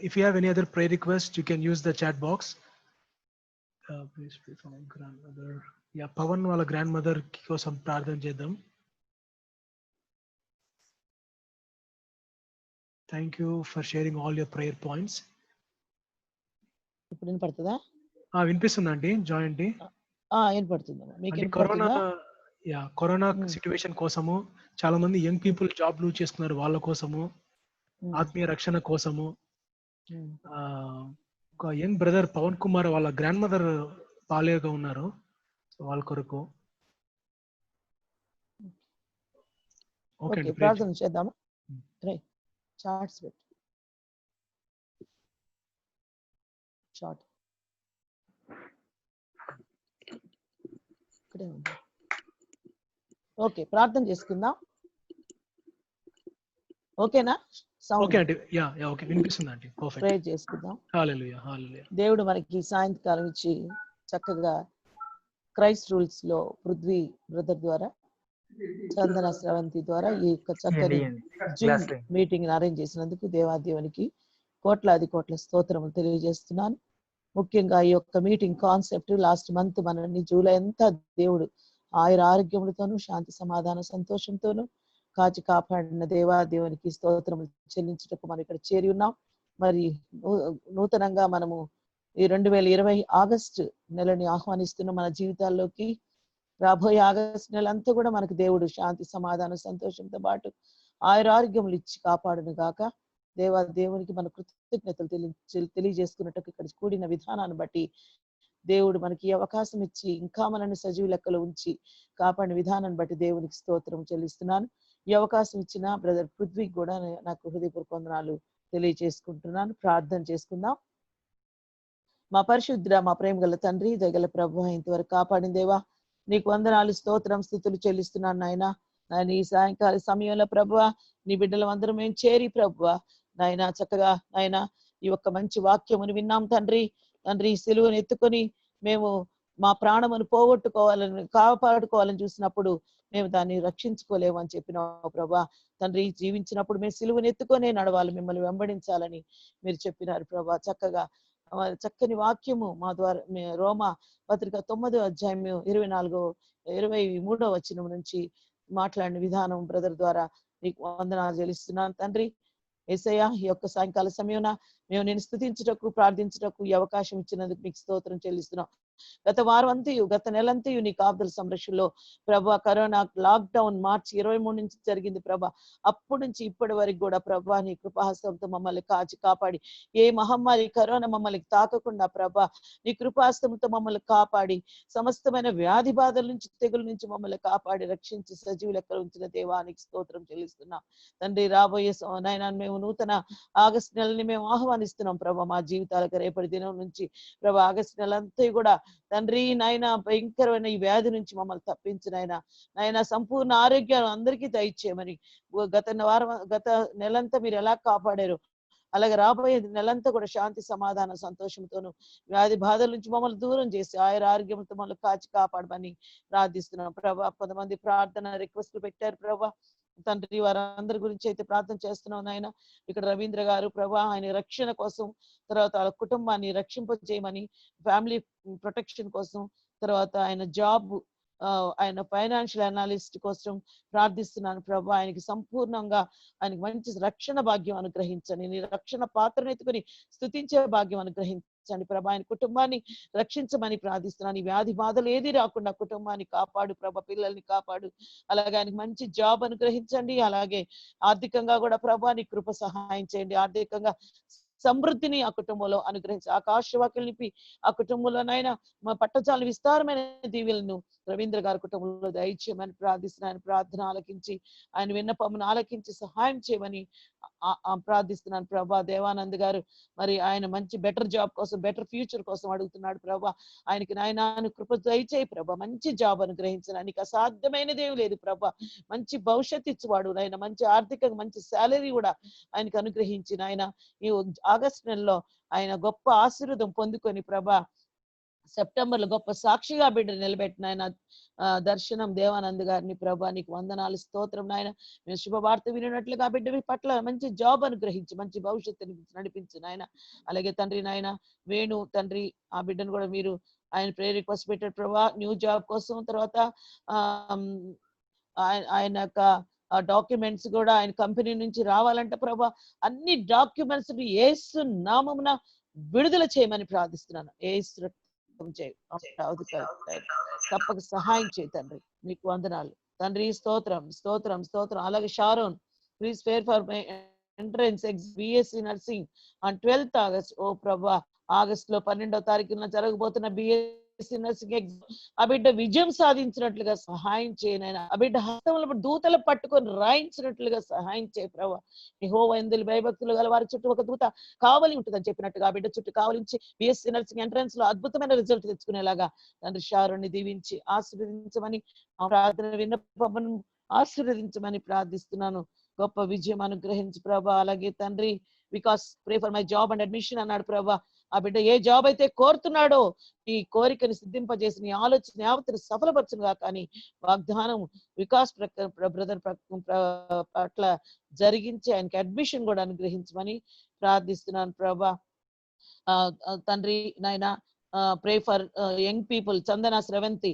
if you have any other prayer request, you can use the chat box. Please pray for my grandmother. Yeah, Pavan వాళ్ళ grandmother కోసం ప్రార్థన చేద్దాం. Thank you for sharing all your prayer points. ఇప్పుడు వినపడుతుందా? వినిపిస్తుందండి Joy aunty. వినపడుతుందమ్మా. మీకు corona వినపడుతుందా? Corona situation కోసము చాలా మంది యంగ్ పీపుల్ జాబ్ లూజ్ చేసుకున్నారు, వాళ్ళ కోసము ఆత్మీయ రక్షణ కోసము ఒక యంగ్ బ్రదర్ పవన్ కుమార్ వాళ్ళ గ్రాండ్ మదర్ పాలేగా ఉన్నారు, వాళ్ళ కొరకు. ఓకే, ప్రార్థన చేద్దామా? రైట్, చార్ట్స్ పెట్టు. చార్ట్ ఇక్కడే ఉంది. ఓకే, ప్రార్థన చేసుకుందాం. ఓకేనా? Okay aunty. యా ఓకే, వినిపిస్తుంది ఆంటీ. పర్ఫెక్ట్. ప్రేయర్ చేసుకుందాం. హల్లెలూయా హల్లెలూయా. దేవుడు మనకి సాయంకాలం ఇచ్చి చక్కగా క్రైస్ట్ రూల్స్ లో పృథ్వీ బ్రదర్ ద్వారా, చందన స్రవంతి ద్వారా ఈ యొక్క చక్కని జూమ్ మీటింగ్ అరేంజ్ చేసినందుకు దేవాదేవునికి కోట్లాది కోట్ల స్తోత్రములు తెలియజేస్తున్నాను. ముఖ్యంగా ఈ యొక్క మీటింగ్ కాన్సెప్ట్ లాస్ట్ మంత్ మనల్ని జూలై అంతా దేవుడు ఆరోగ్యములతోనూ శాంతి సమాధాన సంతోషంతోనూ కాచి కాపాడిన దేవాదేవునికి స్తోత్రములు చెల్లించుటకు మనం ఇక్కడ చేరి ఉన్నాం. మరి నూతనంగా మనము ఈ 2020 ఆగస్టు నెలని ఆహ్వానిస్తున్న మన జీవితాల్లోకి. రాబోయే ఆగస్టు నెల అంతా కూడా మనకు దేవుడు శాంతి సమాధాన సంతోషంతో పాటు ఆరోగ్యములు ఇచ్చి కాపాడును గాక. దేవునికి మన కృతజ్ఞతలు తెలియజేసుకున్నట్టు ఇక్కడ కూడిన విధానాన్ని బట్టి దేవుడు మనకి అవకాశం ఇచ్చి ఇంకా మనల్ని సజీవ లెక్కలో ఉంచి కాపాడిన విధానాన్ని బట్టి దేవునికి స్తోత్రం చెల్లిస్తున్నాను. ఈ అవకాశం ఇచ్చిన బ్రదర్ పృథ్వీకి కూడా నాకు హృదయపూర్వక వందనాలు తెలియజేసుకుంటున్నాను. ప్రార్థన చేసుకుందాం. మా పరిశుద్ధ మా ప్రేమ గల తండ్రి, దయగల ప్రభు, ఇంతవరకు కాపాడిన దేవా నీకు వందనాలు స్తోత్రం స్థుతులు చెల్లిస్తున్నాను నాయన. ఈ సాయంకాల సమయంలో ప్రభువ నీ బిడ్డలు అందరం మేము చేరి ప్రభువ నాయన చక్కగా నాయన ఈ ఒక్క మంచి వాక్యమును విన్నాం తండ్రి. తండ్రి సిలువను ఎత్తుకొని మేము మా ప్రాణమును పోగొట్టుకోవాలని కాపాడుకోవాలని చూసినప్పుడు మేము దాన్ని రక్షించుకోలేము అని చెప్పినావు ప్రభా. తండ్రి జీవించినప్పుడు మేము సిలువను ఎత్తుకొనే నడవాలి, మిమ్మల్ని వెంబడించాలని మీరు చెప్పినారు ప్రభా. చక్కని వాక్యము మా ద్వారా రోమా పత్రిక 9వ అధ్యాయం 23వ వచనం నుంచి మాట్లాడిన విధానం బ్రదర్ ద్వారా నీకు వందనాలు చెల్లిస్తున్నాను తండ్రి. యేసయ్య ఈ యొక్క సాయంకాల సమయంలో మేము నేను స్తుతించుటకు ప్రార్థించుటకు ఈ అవకాశం ఇచ్చినందుకు మీకు స్తోత్రం చెల్లిస్తున్నాం. గత వారం అంతయు గత నెలంతయు నీ కాపుదల సంరక్షణలో ప్రభా కరోనా లాక్డౌన్ మార్చి 23 నుంచి జరిగింది ప్రభా. అప్పటి నుంచి ఇప్పటి వరకు కూడా ప్రభా నీ కృపాహస్తంతో మమ్మల్ని కాచి కాపాడి ఏ మహమ్మారి కరోనా మమ్మల్ని తాకకుండా ప్రభా నీ కృపాహస్తంతో మమ్మల్ని కాపాడి సమస్తమైన వ్యాధి బాధల నుంచి తెగుల నుంచి మమ్మల్ని కాపాడి రక్షించి సజీవ లెక్కలు ఉంచిన దేవానికి స్తోత్రం చెల్లిస్తున్నాం తండ్రి. రాబోయే నాయన మేము నూతన ఆగస్టు నెలని మేము ఆహ్వానిస్తున్నాం ప్రభా. మా జీవితాలకు రేపటి దినం నుంచి ప్రభా ఆగస్టు నెలంతా కూడా తండ్రి నాయన భయంకరమైన ఈ వ్యాధి నుంచి మమ్మల్ని తప్పించిన నాయన సంపూర్ణ ఆరోగ్యాలు అందరికీ దయచేయమని గత నెలంతా మీరు ఎలా కాపాడారు అలాగే రాబోయే నెలంతా కూడా శాంతి సమాధాన సంతోషంతోను వ్యాధి బాధల నుంచి మమ్మల్ని దూరం చేసి ఆయన ఆరోగ్యంతో మమ్మల్ని కాచి కాపాడమని ప్రార్థిస్తున్నాం ప్రభా. కొంతమంది ప్రార్థన రిక్వెస్ట్లు పెట్టారు ప్రభా తండ్రి, వారందరి గురించి అయితే ప్రార్థన చేస్తున్నాం నాయన. ఇక్కడ రవీంద్ర గారు ప్రభా ఆయన రక్షణ కోసం, తర్వాత వాళ్ళ కుటుంబాన్ని రక్షింపజేయమని, ఫ్యామిలీ ప్రొటెక్షన్ కోసం, తర్వాత ఆయన జాబ్ ఆయన ఫైనాన్షియల్ అనాలిస్ట్ కోసం ప్రార్థిస్తున్నాను ప్రభా. ఆయనకి సంపూర్ణంగా ఆయనకి మంచి రక్షణ భాగ్యం అనుగ్రహించండి. నీ రక్షణ పాత్రను ఎత్తుకొని స్తుతించే భాగ్యం అనుగ్రహించండి ప్రభా. ఆయన కుటుంబాన్ని రక్షించమని ప్రార్థిస్తున్నాను. ఈ వ్యాధి బాధలు ఏది రాకుండా కుటుంబాన్ని కాపాడు ప్రభా, పిల్లల్ని కాపాడు. అలాగే ఆయనకి మంచి జాబ్ అనుగ్రహించండి. అలాగే ఆర్థికంగా కూడా ప్రభా నీ కృప సహాయం చేయండి. ఆర్థికంగా సమృద్ధిని ఆ కుటుంబంలో అనుగ్రహించి ఆకాశవాక్యం నింపి ఆ కుటుంబంలోనైనా మా పట్టజాలు విస్తారమైన దీవెలను రవీంద్ర గారి కుటుంబంలో దయచేయమని ప్రార్థిస్తున్నాను. ప్రార్థన ఆలకించి ఆయన విన్నపమును ఆలకించి సహాయం చేయమని ప్రార్థిస్తున్నాను ప్రభా. దేవానంద్ గారు మరి ఆయన మంచి బెటర్ జాబ్ కోసం, బెటర్ ఫ్యూచర్ కోసం అడుగుతున్నాడు ప్రభా. ఆయనకి నాయన కృప దయచేయి ప్రభా. మంచి జాబ్ అనుగ్రహించడానికి అసాధ్యమైనది ఏమి లేదు ప్రభా. మంచి భవిష్యత్తు ఇచ్చేవాడు నాయన. మంచి ఆర్థికంగా మంచి శాలరీ కూడా ఆయనకు అనుగ్రహించి నాయన ఈ ఆగస్టు నెలలో ఆయన గొప్ప ఆశీర్వాదం పొందుకొని ప్రభా సెప్టెంబర్ లో గొప్ప సాక్షిగా బిడ్డ నిలబెట్టిన ఆయన దర్శనం దేవానంద్ గారిని ప్రభా నీకు వందనాలు స్తోత్రం నాయన. మేము శుభవార్త వినట్లుగా బిడ్డ పట్ల మంచి జాబ్ అనుగ్రహించి మంచి భవిష్యత్తు నడిపించు నాయన. అలాగే తండ్రి నాయన వేణు తండ్రి ఆ బిడ్డను కూడా మీరు ఆయన ప్రేయర్ రిక్వెస్ట్ పెట్టారు ప్రభా న్యూ జాబ్ కోసం. తర్వాత ఆయన యొక్క డాక్యుమెంట్స్ కూడా ఆయన కంపెనీ నుంచి రావాలంటే ప్రభా అన్ని డాక్యుమెంట్స్ యేసు నామమున విడుదల చేయమని ప్రార్థిస్తున్నాను. యేసు తప్పక సహాయం చేయి తండ్రి. నీకు వందనాలు తండ్రి. స్తోత్రం స్తోత్రం స్తోత్రం. అలాగే Sharon please fair for my entrance BSc nursing on 12th August. ఓ ప్రభా ఆగస్ట్ లో 12వ తారీఖున జరగబోతున్న BSc నర్సింగ్ ఎగ్జామ్ ఆ బిడ్డ విజయం సాధించినట్లుగా సహాయం చేయనైనా. ఆ బిడ్డ హస్తంలో దూతలు పట్టుకొని రాయించినట్లుగా సహాయం చేయ ప్రభా. యెహోవా యందు భయభక్తులు గల వారి చుట్టూ ఒక దూత కావలి ఉంటుందని చెప్పినట్టుగా ఆ బిడ్డ చుట్టూ కావలించి BSc నర్సింగ్ ఎంట్రన్స్ లో అద్భుతమైన రిజల్ట్ తెచ్చుకునేలాగా తండ్రి షారోని దీవించి ఆశీర్వదించమని ఆ ప్రార్థన విన్నపమును ఆశీర్వదించమని ప్రార్థిస్తున్నాను. గొప్ప విజయం అనుగ్రహించి ప్రభా. అలాగే తండ్రి because pray for my job and admission అన్నాడు ప్రభా. ఆ బిడ్డ ఏ జాబ్ అయితే కోరుతున్నాడో ఈ కోరికని సిద్ధింపజేసి నీ ఆలోచన యావత్తును సఫలపరచునుగా. కానీ వాగ్దానం వికాస్ బ్రదర్ పట్ల జరిగించి ఆయనకి అడ్మిషన్ కూడా అనుగ్రహించమని ప్రార్థిస్తున్నాను ప్రభా. తండ్రి నాయన pray for young people. Chandana Sravanti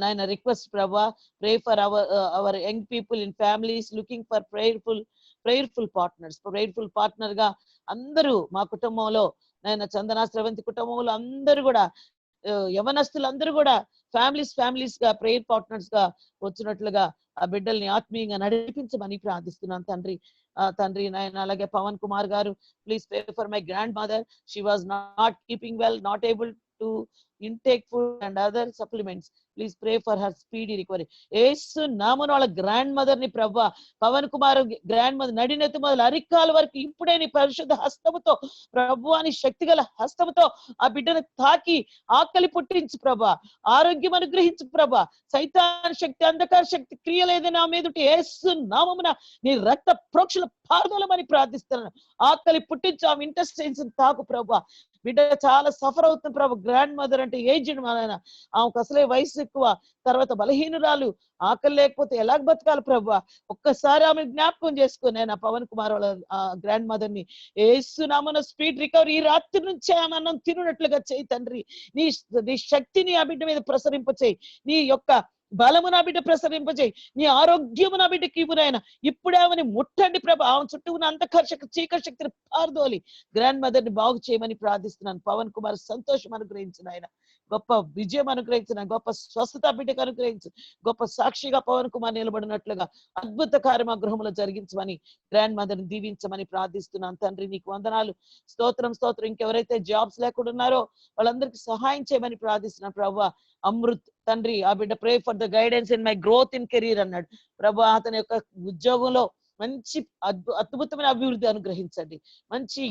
naina request prabha, pray for our young people in families looking for prayerful partners. Prayerful partner ga andaru ma kutumbamlo naina Chandana Sravanti kutumbamlo andaru kuda యవనస్తులు అందరూ కూడా families గా prayer partners గా వచ్చినట్లుగా ఆ బిడ్డల్ని ఆత్మీయంగా నడిపించమని ప్రార్థిస్తున్నాను తండ్రి. తండ్రి నాయన అలాగే పవన్ కుమార్ గారు please pray for my grand mother. She was not keeping well, not able to intake food and other supplements. Please pray for her speedy recovery. యేసు నామమున వాళ్ళ గ్రాండ్ మదర్ ని ప్రభా పవన్ కుమార్ గ్రాండ్ మదర్ నడినెత్తి మొదలు అరికాల వరకు ఇప్పుడే నీ పరిశుద్ధ హస్తముతో ప్రభు అని శక్తిగల హస్తముతో ఆ బిడ్డను తాకి ఆకలి పుట్టించు ప్రభా. ఆరోగ్యం అనుగ్రహించు ప్రభా. సైతాన్ శక్తి అంధకార శక్తి క్రియలేదని నా మీదుంటే యేసు నామమున నీ రక్త ప్రోక్షణ పారదోలమని ప్రార్థిస్తున్నాను. ఆకలి పుట్టించు ఆమె ఇంటెస్టైన్స్ తాకు ప్రభా. బిడ్డ చాలా సఫర్ అవుతుంది ప్రభు. గ్రాండ్ మదర్ అంటే ఏజ్డ్ నాయన, ఆమెకు అసలే వయసు ఎక్కువ, తర్వాత బలహీనురాలు, ఆకలి లేకపోతే ఎలాగ బతకాలి ప్రభు. ఒక్కసారి ఆమె జ్ఞాపకం చేసుకుని ఆయన పవన్ కుమార్ వాళ్ళ గ్రాండ్ మదర్ ని యేసు నామమున స్పీడ్ రికవరీ ఈ రాత్రి నుంచి ఆమె అన్నం తిన్నట్లుగా చేయి తండ్రి. నీ శక్తిని ఆ బిడ్డ మీద ప్రసరింపచేయి. నీ యొక్క బలము నా బిడ్డ ప్రసరింపజేయి. నీ ఆరోగ్యము నా బిడ్డకి ఇవ్వు నాయన. ఇప్పుడే ఆమెని ముట్టండి ప్రభు. ఆమె చుట్టూ ఉన్న అంధకార చీకటి శక్తిని పారదోలి గ్రాండ్ మదర్ ని బాగు చేయమని ప్రార్థిస్తున్నాను. పవన్ కుమార్ సంతోషం అనుగ్రహించిన ఆయన, గొప్ప విజయం అనుగ్రహించిన, గొప్ప స్వస్థత బిడ్డకు అనుగ్రహించు. గొప్ప సాక్షిగా పవన్ కుమార్ నిలబడినట్లుగా అద్భుత కార్యం ఆ గృహంలో జరిగించమని గ్రాండ్ మదర్ ని దీవించమని ప్రార్థిస్తున్నాను తండ్రి. నీకు వందనాలు, స్తోత్రం స్తోత్రం. ఇంకెవరైతే జాబ్స్ లేకుండా ఉన్నారో వాళ్ళందరికీ సహాయం చేయమని ప్రార్థిస్తున్నాను ప్రభు. అమృత్ తండ్రి ఆ బిడ్డ pray for the guidance in my growth in career అన్నాడు ప్రభు. అతని యొక్క ఉద్యోగంలో మంచి అద్భుతమైన అభివృద్ధి అనుగ్రహించండి. మంచి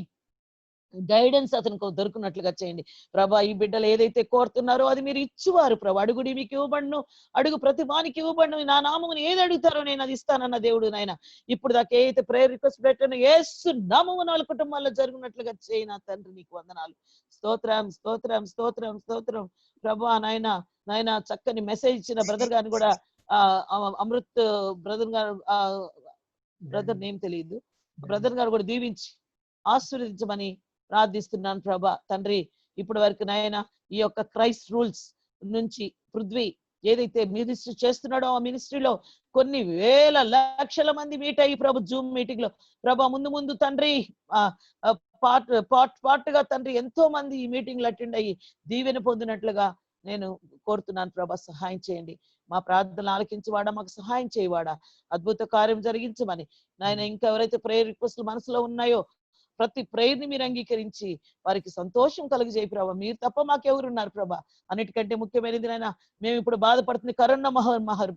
గైడెన్స్ అతనికి దొరికినట్లుగా చేయండి ప్రభా. ఈ బిడ్డలు ఏదైతే కోరుతున్నారో అది మీరు ఇచ్చువారు ప్రభా. అడుగుడి మీకు ఇవ్వబడును, అడుగు ప్రతి వానికి ఇవ్వబడును, నా నామమును ఏది అడుగుతారో నేను అది ఇస్తానన్న దేవుడు నాయన. ఇప్పుడు దాకా ఏదైతే ప్రేయర్ రిక్వెస్ట్ పెట్టానో యేసు నామమున వాళ్ళ కుటుంబాల్లో జరిగినట్లుగా చేయి నా తండ్రి. నీకు వందనాలు, స్తోత్రం స్తోత్రం స్తోత్రం స్తోత్రం ప్రభా. నాయన చక్కని మెసేజ్ ఇచ్చిన బ్రదర్ గారిని కూడా అమృత్ బ్రదర్ గారు, బ్రదర్ నేమ్ తెలియదు, బ్రదర్ గారు కూడా దీవించి ఆశీర్వదించమని ప్రార్థిస్తున్నాను ప్రభా తండ్రి. ఇప్పటి వరకు నాయన ఈ యొక్క క్రైస్ట్ రూల్స్ నుంచి పృథ్వీ ఏదైతే మినిస్ట్రీ చేస్తున్నాడో ఆ మినిస్ట్రీలో కొన్ని వేల లక్షల మంది మీట్ అయ్యి ప్రభు జూమ్ మీటింగ్ లో ప్రభా ముందు తండ్రి పార్ట్గా తండ్రి ఎంతో మంది ఈ మీటింగ్లు అటెండ్ అయ్యి దీవెన పొందినట్లుగా నేను కోరుతున్నాను ప్రభా. సహాయం చేయండి, మా ప్రార్థనలు ఆలకించేవాడా, మాకు సహాయం చేయవాడా, అద్భుత కార్యం జరిగించమని నాయన. ఇంకా ఎవరైతే ప్రేయర్ రిక్వెస్ట్లు మనసులో ఉన్నాయో ప్రతి ప్రేయర్ ని మీరు అంగీకరించి వారికి సంతోషం కలిగజేయి ప్రభా. మీరు తప్ప మాకెవరున్నారు ప్రభా. అన్నిటికంటే ముఖ్యమైనది నాయన, మేము ఇప్పుడు బాధపడుతుంది కరోనా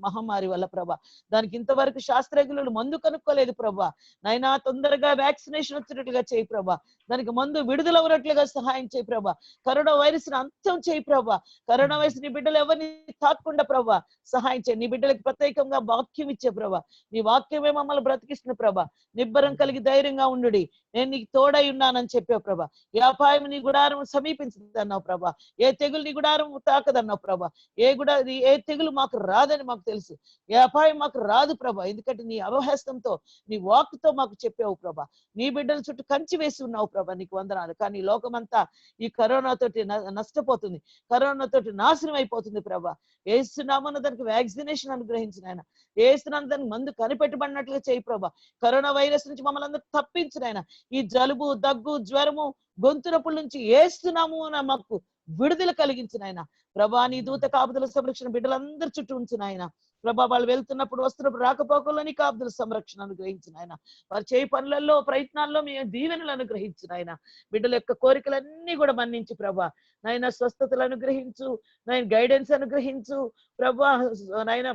మహమ్మారి వల్ల ప్రభా. దానికి ఇంతవరకు శాస్త్రజ్ఞులు మందు కనుక్కోలేదు ప్రభా. నైనా తొందరగా వ్యాక్సినేషన్ వచ్చినట్లుగా చేయి ప్రభా. దానికి మందు విడుదల ఉన్నట్లుగా సహాయం చేయి ప్రభా. కరోనా వైరస్ ని అంతం చేయి ప్రభా. కరోనా వైరస్ నీ బిడ్డలు ఎవరిని తాకుండా ప్రభా సహాయం చేయి. నీ బిడ్డలకు ప్రత్యేకంగా వాక్యం ఇచ్చే ప్రభా. నీ వాక్యమే మమ్మల్ని బ్రతికిస్తున్న ప్రభా. నిబ్బరం కలిగి ధైర్యంగా ఉండు, నేను నీకు తోడై ఉన్నానని చెప్పావు ప్రభా. ఏ అపాయం నీ గుడారం సమీపించదన్నావు ప్రభా. ఏ తెగులు నీ గుడారం తాకదన్నావు ప్రభా. ఏ తెగులు మాకు రాదని మాకు తెలుసు. ఏ అపాయం మాకు రాదు ప్రభా. ఎందుకంటే నీ అవహస్తంతో నీ వాక్తో మాకు చెప్పావు ప్రభా. నీ బిడ్డల చుట్టూ కంచి వేసి ఉన్నావు ప్రభా. నీకు వందనాలు. కానీ లోకమంతా ఈ కరోనాతోటి నష్టపోతుంది, కరోనాతోటి నాశనం అయిపోతుంది ప్రభా. ఏస్తున్నామన్న దానికి వ్యాక్సినేషన్ అనుగ్రహించిన ఆయన, ఏస్తున్నాను దానికి మందు కనిపెట్టబడినట్లుగా చేయి ప్రభా. కరోనా వైరస్ నుంచి మమ్మల్ని అందరూ తప్పించిన ఆయన, ఈ జలుబు దగ్గు జ్వరము గొంతు నొప్పుల నుంచి ఏస్తున్నాము మాకు విడుదల కలిగించిన ఆయన ప్రభా. నీ దూత కాపుదల సంరక్షణ బిడ్డలందరి చుట్టూ ఉంచిన ఆయన ప్రభా. వాళ్ళు వెళ్తున్నప్పుడు వస్తున్నప్పుడు రాకపోకల్లో నీ కాపుదల సంరక్షణ అనుగ్రహించిన ఆయన, వారు చేయి పనులలో ప్రయత్నాల్లో మీ దీవెనలు అనుగ్రహించిన ఆయన, బిడ్డల యొక్క కోరికలన్నీ కూడా మన్నించి ప్రభా నాయన స్వస్థతలు అనుగ్రహించు, నాయన గైడెన్స్ అనుగ్రహించు ప్రభా. నాయన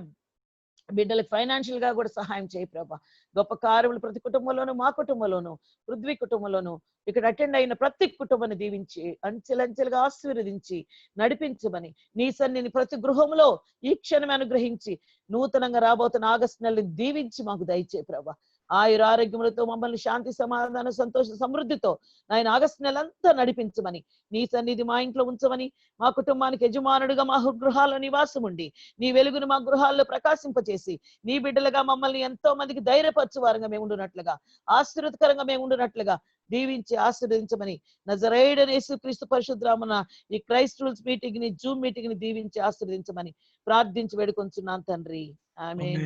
బిడ్డలకు ఫైనాన్షియల్ గా కూడా సహాయం చేయి ప్రభా. గొప్ప కార్యములు ప్రతి కుటుంబంలోనూ, మా కుటుంబంలోనూ, పృథ్వీ కుటుంబంలోనూ, ఇక్కడ అటెండ్ అయిన ప్రతి కుటుంబాన్ని దీవించి అంచెలంచెలుగా ఆశీర్వదించి నడిపించమని, నీ సన్నిధిని ప్రతి గృహంలో ఈ క్షణం అనుగ్రహించి నూతనంగా రాబోతున్న ఆగస్టు నెలని దీవించి మాకు దయచేయి ప్రభా. ఆయుర ఆరోగ్యములతో మమ్మల్ని శాంతి సమాధాన సంతోష సమృద్ధితో నాయన ఆగస్టు నెలంతా నడిపించమని, నీ సన్నిధి మా ఇంట్లో ఉంచమని, మా కుటుంబానికి యజమానుడిగా మా గృహాల్లో నివాసం ఉండి నీ వెలుగును మా గృహాల్లో ప్రకాశింపచేసి నీ బిడ్డలుగా మమ్మల్ని ఎంతో మందికి ధైర్యపరచువారంగా మేము ఉండునట్లుగా, ఆశీర్వదకరంగా మేము ఉండునట్లుగా దీవించి ఆశీర్వదించమని నజరేయుడైన యేసుక్రీస్తు పరిశుద్ధనామమున ఈ క్రైస్ట్ రూల్స్ మీటింగ్ ని జూమ్ మీటింగ్ ని దీవించి ఆశీర్వదించమని ప్రార్థించి వేడుకొంచున్నాను తండ్రి. ఆమేన్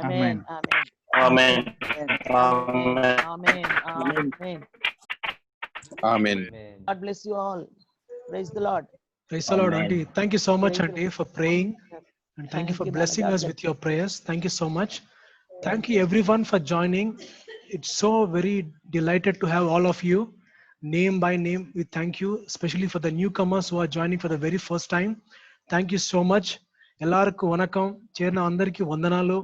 ఆమేన్ ఆమేన్ Amen. Amen. Amen. Amen. God bless you all. Praise the Lord. Praise the Lord, Amen. Auntie. Thank you so much, Praise Auntie, for praying. And thank you for Thank you, blessing God us bless with your prayers. Thank you so much. Thank you everyone for joining. It's so very delighted to have all of you. Name by name, we thank you, especially for the newcomers who are joining for the very first time. Thank you so much. ఎల్లారికి వనకం, చేరిన అందరికీ వందనాలు.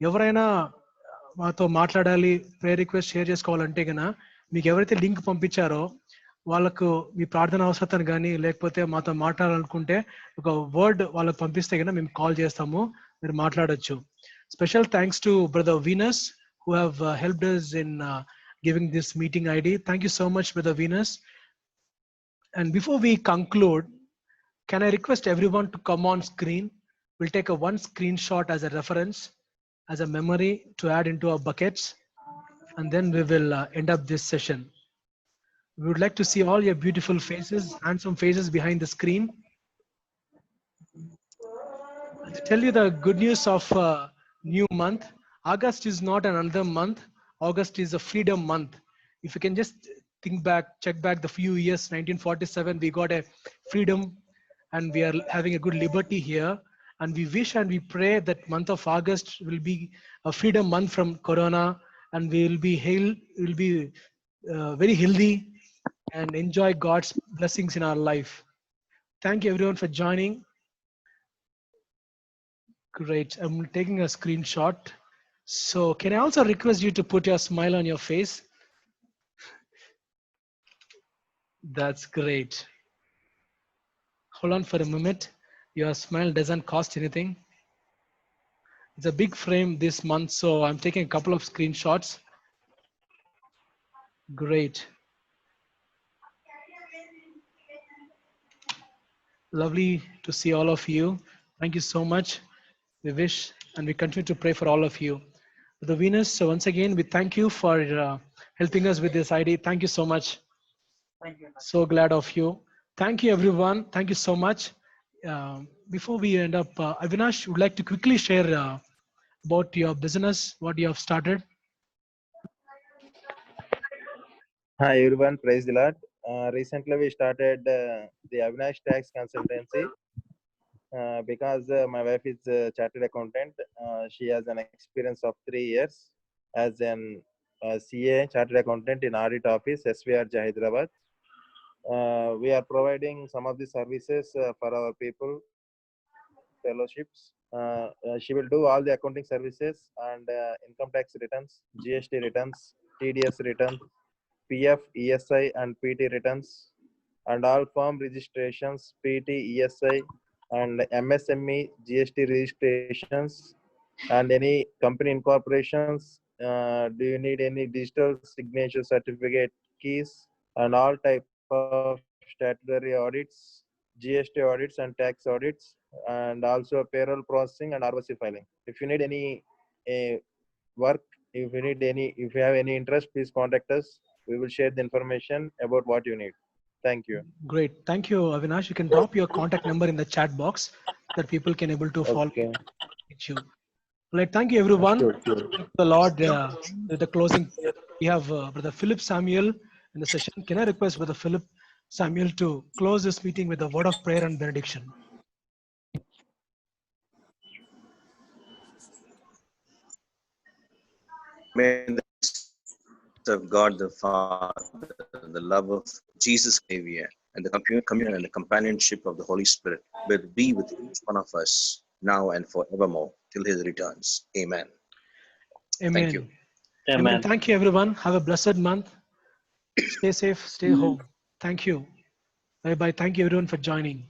ఎవరైనా మాతో మాట్లాడాలి, prayer request share చేసుకోవాలంటే కన్నా మీకు ఎవరైతే లింక్ పంపించారో వాళ్ళకు మీ ప్రార్థన అవసరతను కానీ లేకపోతే మాతో మాట్లాడాలనుకుంటే ఒక వర్డ్ వాళ్ళకి పంపిస్తే కన్నా మేము కాల్ చేస్తాము, మీరు మాట్లాడొచ్చు. Special thanks to brother Venus who have helped us in giving this meeting ID. Thank you so much, brother Venus. And before we conclude, can I request everyone to come on screen? We'll take a one screenshot as a reference, as a memory to add into our buckets, and then we will end up this session. We would like to see all your beautiful faces, handsome faces behind the screen. To tell you the good news of new month, August is not another month. August is a freedom month. If you can just think back, check back the few years, 1947, we got a freedom and we are having a good liberty here. And we wish and we pray that month of August will be a freedom month from Corona, and we will be very healthy and enjoy God's blessings in our life. Thank you everyone for joining. Great, I'm taking a screenshot. So can I also request you to put your smile on your face? That's great. Hold on for a minute. Your smile doesn't cost anything. It's a big frame this month, so I'm taking a couple of screenshots. Great. Lovely to see all of you. Thank you so much. We wish and we continue to pray for all of you. The Venus, so once again, we thank you for helping us with this ID. Thank you so much. Thank you. So glad of you. Thank you, everyone. Thank you so much. Before we end up, Avinash would like to quickly share about your business, what you have started. Hi everyone, praise the Lord. Recently we started the Avinash Tax Consultancy because my wife is a chartered accountant. She has an experience of 3 years as an CA chartered accountant in audit office, SVR Hyderabad. We are providing some of the services for our people, fellowships. She will do all the accounting services and income tax returns, GST returns, TDS returns, PF, ESI and PT returns, and all firm registrations, PT, ESI and MSME GST registrations, and any company incorporations. Do you need any digital signature certificate keys, and all type of statutory audits, GST audits and tax audits, and also payroll processing and ROC filing. If you need any work, if you have any interest, please contact us. We will share the information about what you need. Thank you. Great. Thank you, Avinash. You can drop your contact number in the chat box that people can able to follow Okay. you. Right. Thank you, everyone. Sure. Thank the Lord. With the closing, we have Brother Philip Samuel in the session. Can I request Brother Philip Samuel to close this meeting with a word of prayer and benediction? May the grace of God the Father, the love of Jesus Savior, and the communion and the companionship of the Holy Spirit will be with each one of us now and forevermore till His returns. Amen. Amen. Thank you. Amen. Thank you, everyone. Have a blessed month. Stay safe. Stay home. Thank you. Bye bye. Thank you, everyone, for joining.